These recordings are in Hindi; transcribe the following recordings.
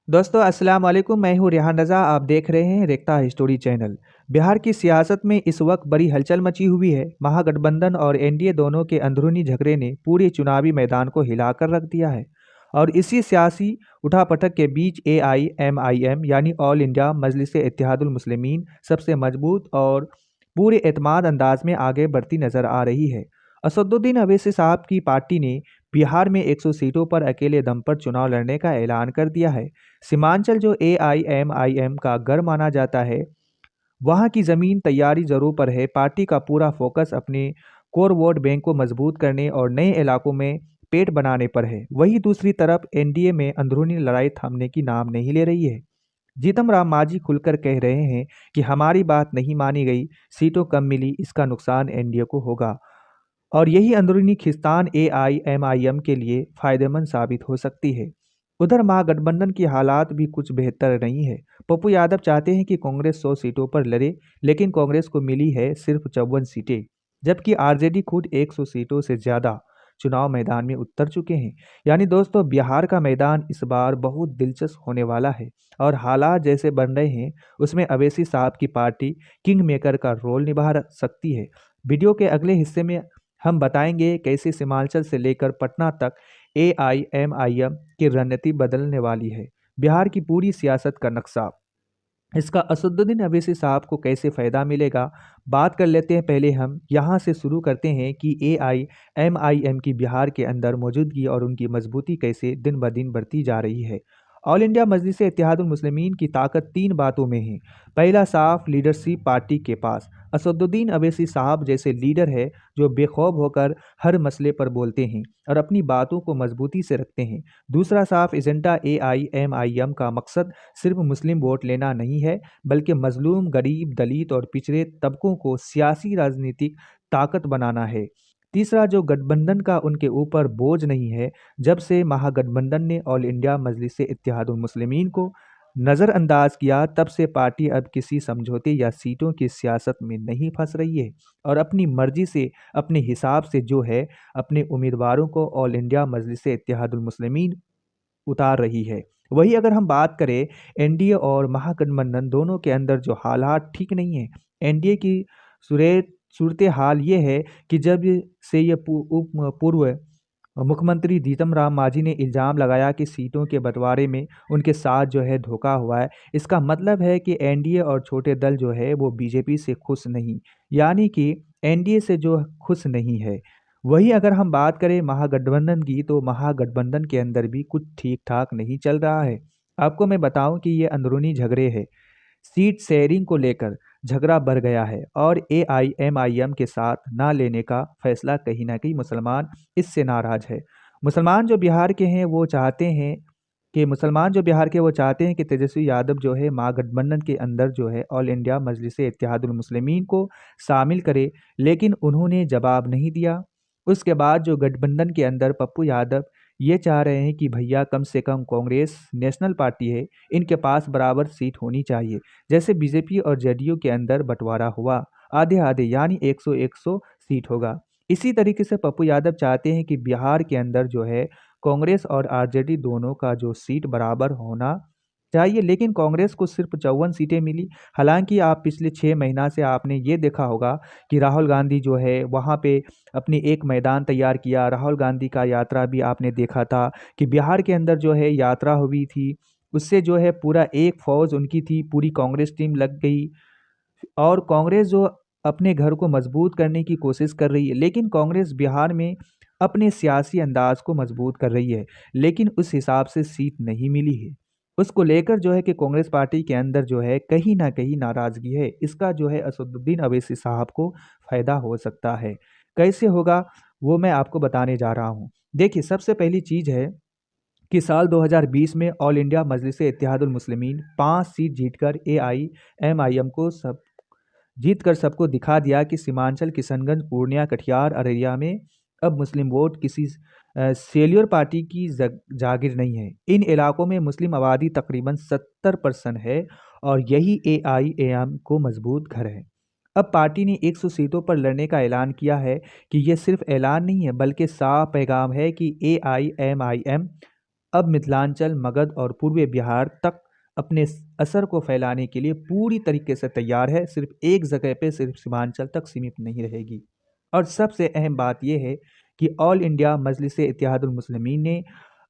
दोस्तों अस्सलाम वालेकुम। मैं हूं रेहान रज़ा। आप देख रहे हैं रेखता हिस्टोरी चैनल। बिहार की सियासत में इस वक्त बड़ी हलचल मची हुई है। महागठबंधन और एनडीए दोनों के अंदरूनी झगड़े ने पूरे चुनावी मैदान को हिलाकर रख दिया है। और इसी सियासी उठापटक के बीच AIMIM यानी ऑल इंडिया मजलिस इत्तेहादुल मुस्लिमीन सबसे मजबूत और पूरे एतमाद अंदाज में आगे बढ़ती नजर आ रही है। असदुद्दीन अवैसी साहब की पार्टी ने बिहार में 100 सीटों पर अकेले दम पर चुनाव लड़ने का ऐलान कर दिया है। सीमांचल जो AIMIM का गढ़ माना जाता है, वहां की जमीन तैयारी जरूर पर है। पार्टी का पूरा फोकस अपने कोर वोट बैंक को मजबूत करने और नए इलाकों में पेट बनाने पर है। वहीं दूसरी तरफ एनडीए में अंदरूनी लड़ाई थमने की नाम नहीं ले रही है। जीतन राम मांझी खुलकर कह रहे हैं कि हमारी बात नहीं मानी गई, सीटों कम मिली, इसका नुकसान एनडीए को होगा। और यही अंदरूनी खिस्तान AIMIM के लिए फायदेमंद साबित हो सकती है। उधर महागठबंधन की हालात भी कुछ बेहतर नहीं है। पप्पू यादव चाहते हैं कि कांग्रेस 100 सीटों पर लड़े, लेकिन कांग्रेस को मिली है सिर्फ 54 सीटें, जबकि आरजेडी खुद 100 सीटों से ज्यादा चुनाव मैदान में उतर चुके हैं। यानी दोस्तों, बिहार का मैदान इस बार बहुत दिलचस्प होने वाला है। और हालात जैसे बन रहे हैं, उसमें अवैसी साहब की पार्टी किंग मेकर का रोल निभा सकती है। वीडियो के अगले हिस्से में हम बताएंगे कैसे सीमांचल से लेकर पटना तक AIMIM की रणनीति बदलने वाली है। बिहार की पूरी सियासत का नक्शा, इसका असदुद्दीन अवैसी साहब को कैसे फायदा मिलेगा, बात कर लेते हैं। पहले हम यहाँ से शुरू करते हैं कि AIMIM की बिहार के अंदर मौजूदगी और उनकी मजबूती कैसे दिन ब दिन बढ़ती जा रही है। ऑल इंडिया मजलिस इत्तेहादुल मुस्लिमीन की ताकत तीन बातों में है। पहला, साफ लीडरशिप पार्टी के पास असदुद्दीन अवैसी साहब जैसे लीडर है जो बेखौफ होकर हर मसले पर बोलते हैं और अपनी बातों को मजबूती से रखते हैं। दूसरा, साफ एजेंडा। AIMIM का मकसद सिर्फ मुस्लिम वोट लेना नहीं है, बल्कि मजलूम, गरीब, दलित और पिछड़े तबकों को सियासी राजनीतिक ताकत बनाना है। तीसरा, जो गठबंधन का उनके ऊपर बोझ नहीं है। जब से महागठबंधन ने ऑल इंडिया मजलिस इत्तेहादुल मुस्लिमीन को नज़रअंदाज किया, तब से पार्टी अब किसी समझौते या सीटों की सियासत में नहीं फंस रही है और अपनी मर्जी से, अपने हिसाब से जो है, अपने उम्मीदवारों को ऑल इंडिया मजलिस इत्तेहादुल मुस्लिमीन उतार रही है। वही अगर हम बात करें एनडीए और महागठबंधन दोनों के अंदर जो हालात ठीक नहीं है। एनडीए की सूरत हाल ये है कि जब से ये पूर्व मुख्यमंत्री जीतन राम मांझी ने इल्ज़ाम लगाया कि सीटों के बंटवारे में उनके साथ जो है धोखा हुआ है, इसका मतलब है कि एनडीए और छोटे दल जो है वो बीजेपी से खुश नहीं, यानी कि एनडीए से जो खुश नहीं है। वही अगर हम बात करें महागठबंधन की, तो महागठबंधन के अंदर भी कुछ ठीक ठाक नहीं चल रहा है। आपको मैं बताऊं कि ये अंदरूनी झगड़े हैं। सीट शेयरिंग को लेकर झगड़ा बढ़ गया है और AIMIM के साथ ना लेने का फैसला कहीं ना कहीं मुसलमान इससे नाराज है। मुसलमान जो बिहार के हैं वो चाहते हैं कि तेजस्वी यादव जो है महागठबंधन के अंदर जो है ऑल इंडिया मजलिस इत्तेहादुल मुस्लिमीन को शामिल करे, लेकिन उन्होंने जवाब नहीं दिया। उसके बाद जो गठबंधन के अंदर पप्पू यादव ये चाह रहे हैं कि भैया कम से कम कांग्रेस नेशनल पार्टी है, इनके पास बराबर सीट होनी चाहिए, जैसे बीजेपी और जेडीयू के अंदर बंटवारा हुआ, आधे आधे, यानी 100-100 सीट होगा। इसी तरीके से पप्पू यादव चाहते हैं कि बिहार के अंदर जो है कांग्रेस और आरजेडी दोनों का जो सीट बराबर होना चाहिए, लेकिन कांग्रेस को सिर्फ 54 सीटें मिली। हालांकि आप पिछले 6 महीना से आपने ये देखा होगा कि राहुल गांधी जो है वहाँ पे अपनी एक मैदान तैयार किया। राहुल गांधी का यात्रा भी आपने देखा था कि बिहार के अंदर जो है यात्रा हुई थी, उससे जो है पूरा एक फौज उनकी थी, पूरी कांग्रेस टीम लग गई। और कांग्रेस जो अपने घर को मजबूत करने की कोशिश कर रही है, लेकिन कांग्रेस बिहार में अपने सियासी अंदाज को मजबूत कर रही है, लेकिन उस हिसाब से सीट नहीं मिली है। उसको लेकर जो है कि कांग्रेस पार्टी के अंदर जो है कहीं ना कहीं नाराजगी है। इसका जो है असदुद्दीन अवैसी साहब को फायदा हो सकता है। कैसे होगा वो मैं आपको बताने जा रहा हूँ। देखिए, सबसे पहली चीज है कि साल 2020 में ऑल इंडिया मजलिस इत्तेहादुल मुस्लिमीन 5 सीट जीतकर AIMIM को सब जीत कर सबको दिखा दिया कि सीमांचल, किशनगंज, पूर्णिया, कटिहार, अररिया में अब मुस्लिम वोट किसी सेल्यूलर पार्टी की जागीर नहीं है। इन इलाकों में मुस्लिम आबादी तकरीबन 70% है और यही AIMIM को मजबूत घर है। अब पार्टी ने 100 सीटों पर लड़ने का ऐलान किया है कि यह सिर्फ ऐलान नहीं है, बल्कि साफ पैगाम है कि AIMIM अब मिथिलांचल, मगध और पूर्वी बिहार तक अपने असर को फैलाने के लिए पूरी तरीके से तैयार है। सिर्फ एक जगह पे, सिर्फ सीमांचल तक सीमित नहीं रहेगी। और सबसे अहम बात यह है कि ऑल इंडिया मजलिस इत्तेहादुल मुस्लिमीन ने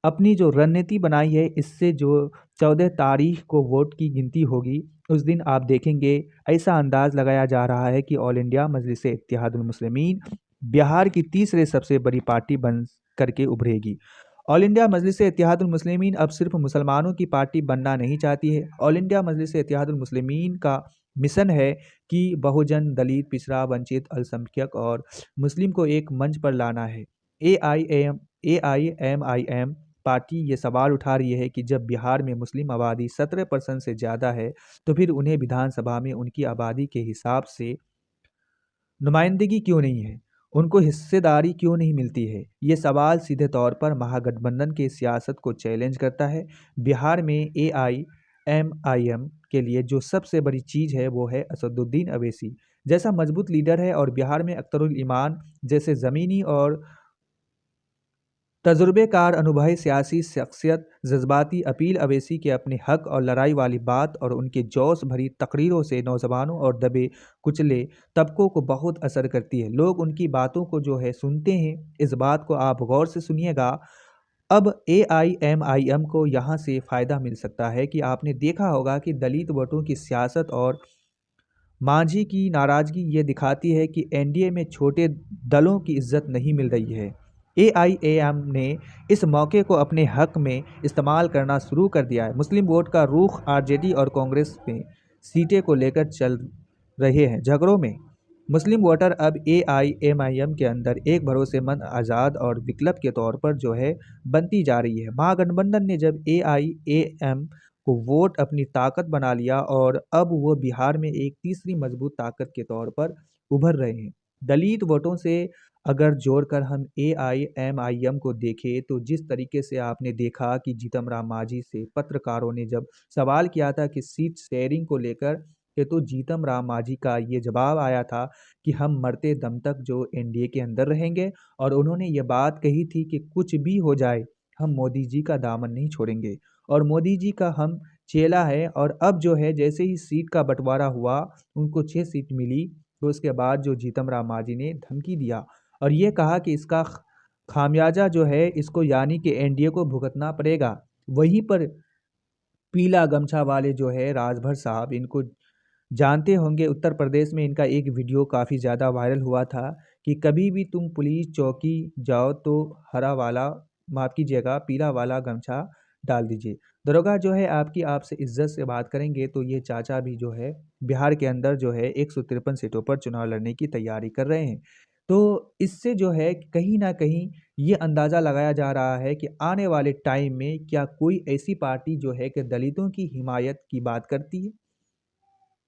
अपनी जो रणनीति बनाई है, इससे जो 14 तारीख को वोट की गिनती होगी, उस दिन आप देखेंगे ऐसा अंदाज लगाया जा रहा है कि ऑल इंडिया मजलिस इत्तेहादुल मुस्लिमीन बिहार की तीसरे सबसे बड़ी पार्टी बन करके उभरेगी। ऑल इंडिया मजलिस इत्तेहादुल मुस्लिमीन अब सिर्फ मुसलमानों की पार्टी बनना नहीं चाहती है। ऑल इंडिया मजलिस इत्तेहादुल मुस्लिमीन का मिशन है कि बहुजन, दलित, पिछड़ा, वंचित, अल्पसंख्यक और मुस्लिम को एक मंच पर लाना है। AIMIM पार्टी ये सवाल उठा रही है कि जब बिहार में मुस्लिम आबादी 17% से ज़्यादा है, तो फिर उन्हें विधानसभा में उनकी आबादी के हिसाब से नुमाइंदगी क्यों नहीं है, उनको हिस्सेदारी क्यों नहीं मिलती है। ये सवाल सीधे तौर पर महागठबंधन की सियासत को चैलेंज करता है। बिहार में AIMIM के लिए जो सबसे बड़ी चीज़ है वो है असदुद्दीन अवैसी जैसा मजबूत लीडर है, और बिहार में अख्तरुल ईमान जैसे ज़मीनी और तजुर्बेकार अनुभवी सियासी शख्सियत। जज्बाती अपील अवैसी के अपने हक और लड़ाई वाली बात और उनके जोश भरी तकरीरों से नौजवानों और दबे कुचले तबकों को बहुत असर करती है। लोग उनकी बातों को जो है सुनते हैं। इस बात को आप गौर से सुनिएगा। अब AIMIM को यहाँ से फ़ायदा मिल सकता है कि आपने देखा होगा कि दलित वोटों की सियासत और मांझी की नाराज़गी ये दिखाती है कि NDA में छोटे दलों की इज्जत नहीं मिल रही है। AIAM ने इस मौके को अपने हक में इस्तेमाल करना शुरू कर दिया है। मुस्लिम वोट का रुख RJD और कांग्रेस में सीटें को लेकर चल रहे हैं झगड़ों में। मुस्लिम वोटर अब AIMIM के अंदर एक भरोसेमंद, आज़ाद और विकल्प के तौर पर जो है बनती जा रही है। महागठबंधन ने जब AIAM को वोट अपनी ताकत बना लिया, और अब वो बिहार में एक तीसरी मजबूत ताकत के तौर पर उभर रहे हैं। दलित वोटों से अगर जोड़कर हम AIMIM को देखें, तो जिस तरीके से आपने देखा कि जीतन राम मांझी से पत्रकारों ने जब सवाल किया था कि सीट शेयरिंग को लेकर के, तो जीतन राम मांझी का ये जवाब आया था कि हम मरते दम तक जो NDA के अंदर रहेंगे, और उन्होंने ये बात कही थी कि कुछ भी हो जाए हम मोदी जी का दामन नहीं छोड़ेंगे, और मोदी जी का हम चेला है। और अब जो है जैसे ही सीट का बंटवारा हुआ, उनको 6 सीट मिली, तो उसके बाद जो जीतन राम मांझी ने धमकी दिया और ये कहा कि इसका खामियाजा जो है इसको यानी कि NDA को भुगतना पड़ेगा। वहीं पर पीला गमछा वाले जो है राजभर साहब, इनको जानते होंगे। उत्तर प्रदेश में इनका एक वीडियो काफ़ी ज़्यादा वायरल हुआ था कि कभी भी तुम पुलिस चौकी जाओ तो हरा वाला, माफ़ कीजिएगा, पीला वाला गमछा डाल दीजिए। दरोगा जो है आपकी आपसे इज्जत से बात करेंगे। तो ये चाचा भी जो है बिहार के अंदर जो है 153 सीटों पर चुनाव लड़ने की तैयारी कर रहे हैं। तो इससे जो है कहीं ना कहीं ये अंदाज़ा लगाया जा रहा है कि आने वाले टाइम में क्या कोई ऐसी पार्टी जो है कि दलितों की हिमायत की बात करती है,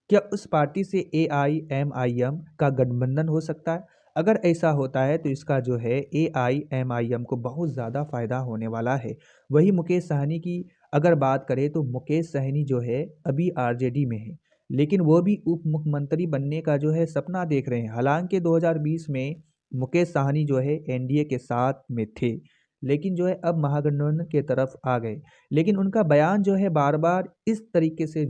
क्या उस पार्टी से AIMIM का गठबंधन हो सकता है। अगर ऐसा होता है तो इसका जो है AIMIM को बहुत ज़्यादा फायदा होने वाला है। वही मुकेश सहनी की अगर बात करें, तो मुकेश सहनी जो है अभी RJD में है, लेकिन वो भी उप मुख्यमंत्री बनने का जो है सपना देख रहे हैं। हालांकि 2020 में मुकेश सहनी जो है NDA के साथ में थे, लेकिन जो है अब महागठबंधन के तरफ आ गए। लेकिन उनका बयान जो है बार बार इस तरीके से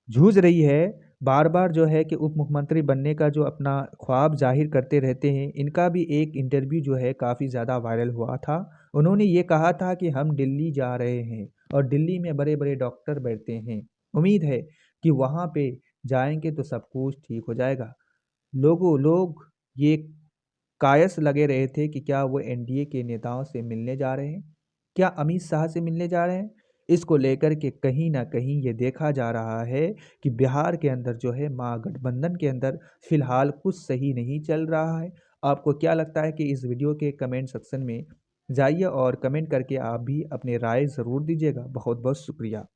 जूझ रही है, बार बार जो है कि उप मुख्यमंत्री बनने का जो अपना ख्वाब जाहिर करते रहते हैं। इनका भी एक इंटरव्यू जो है काफ़ी ज़्यादा वायरल हुआ था। उन्होंने ये कहा था कि हम दिल्ली जा रहे हैं और दिल्ली में बड़े बड़े डॉक्टर बैठते हैं, उम्मीद है कि वहाँ पे जाएंगे तो सब कुछ ठीक हो जाएगा। लोग ये कायस लगे रहे थे कि क्या वो NDA के नेताओं से मिलने जा रहे हैं, क्या अमित शाह से मिलने जा रहे हैं। इसको लेकर के कहीं ना कहीं ये देखा जा रहा है कि बिहार के अंदर जो है महागठबंधन के अंदर फिलहाल कुछ सही नहीं चल रहा है। आपको क्या लगता है कि इस वीडियो के कमेंट सेक्शन में जाइए और कमेंट करके आप भी अपने राय ज़रूर दीजिएगा। बहुत बहुत शुक्रिया।